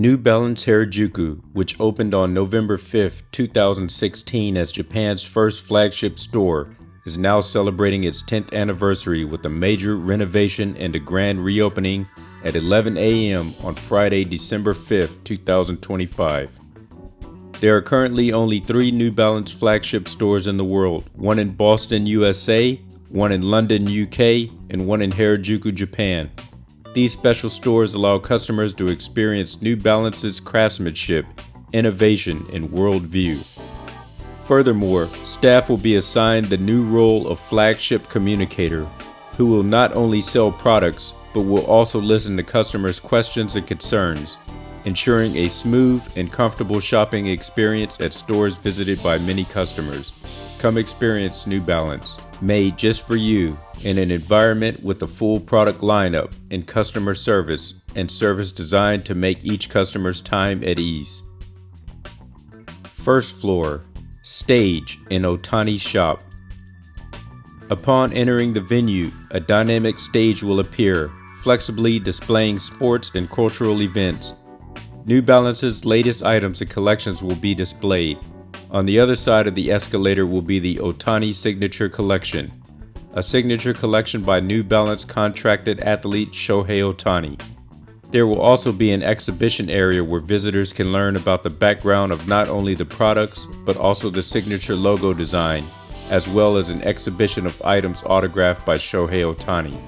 New Balance Harajuku, which opened on November 5, 2016 as Japan's first flagship store, is now celebrating its 10th anniversary with a major renovation and a grand reopening at 11 a.m. on Friday, December 5, 2025. There are currently only 3 New Balance flagship stores in the world, one in Boston, USA, one in London, UK, and one in Harajuku, Japan. These special stores allow customers to experience New Balance's craftsmanship, innovation, and worldview. Furthermore, staff will be assigned the new role of Flagship Communicator, who will not only sell products, but will also listen to customers' questions and concerns, ensuring a smooth and comfortable shopping experience at stores visited by many customers. Come experience New Balance, made just for you, in an environment with a full product lineup and customer service designed to make each customer's time at ease. First floor, stage in Ohtani's shop. Upon entering the venue, a dynamic stage will appear, flexibly displaying sports and cultural events. New Balance's latest items and collections will be displayed. On the other side of the escalator will be the Ohtani Signature Collection, a signature collection by New Balance contracted athlete Shohei Ohtani. There will also be an exhibition area where visitors can learn about the background of not only the products, but also the signature logo design, as well as an exhibition of items autographed by Shohei Ohtani.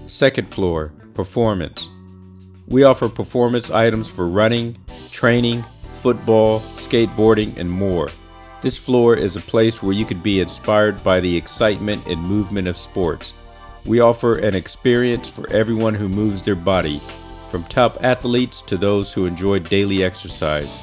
Second floor, performance. We offer performance items for running, training, football, skateboarding, and more. This floor is a place where you could be inspired by the excitement and movement of sports. We offer an experience for everyone who moves their body, from top athletes to those who enjoy daily exercise.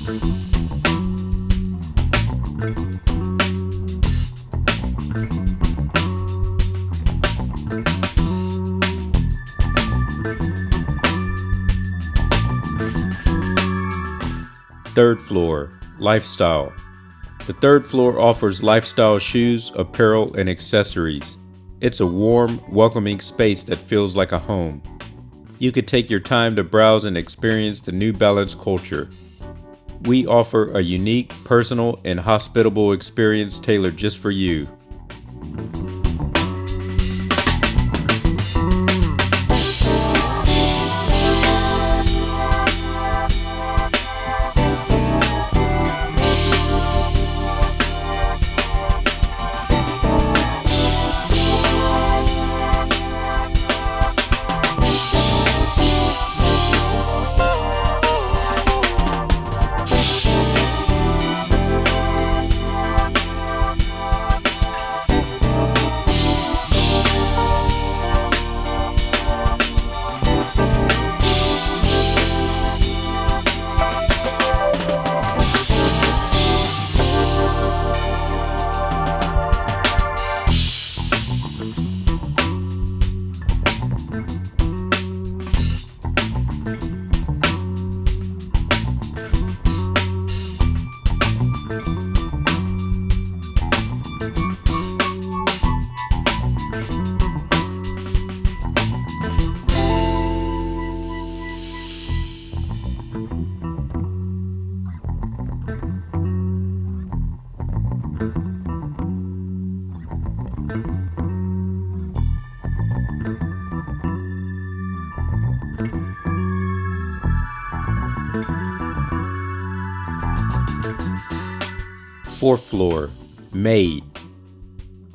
Third floor, lifestyle. The third floor offers lifestyle shoes, apparel, and accessories. It's a warm, welcoming space that feels like a home. You could take your time to browse and experience the New Balance culture. We offer a unique, personal, and hospitable experience tailored just for you. Fourth floor, made.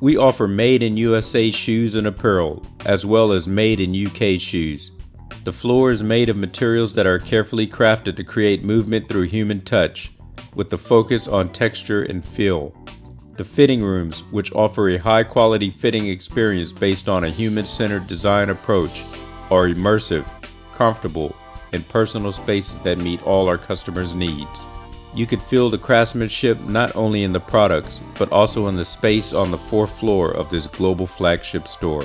We offer made in USA shoes and apparel, as well as made in UK shoes. The floor is made of materials that are carefully crafted to create movement through human touch, with the focus on texture and feel. The fitting rooms, which offer a high-quality fitting experience based on a human-centered design approach, are immersive, comfortable, and personal spaces that meet all our customers' needs. You could feel the craftsmanship not only in the products, but also in the space on the fourth floor of this global flagship store.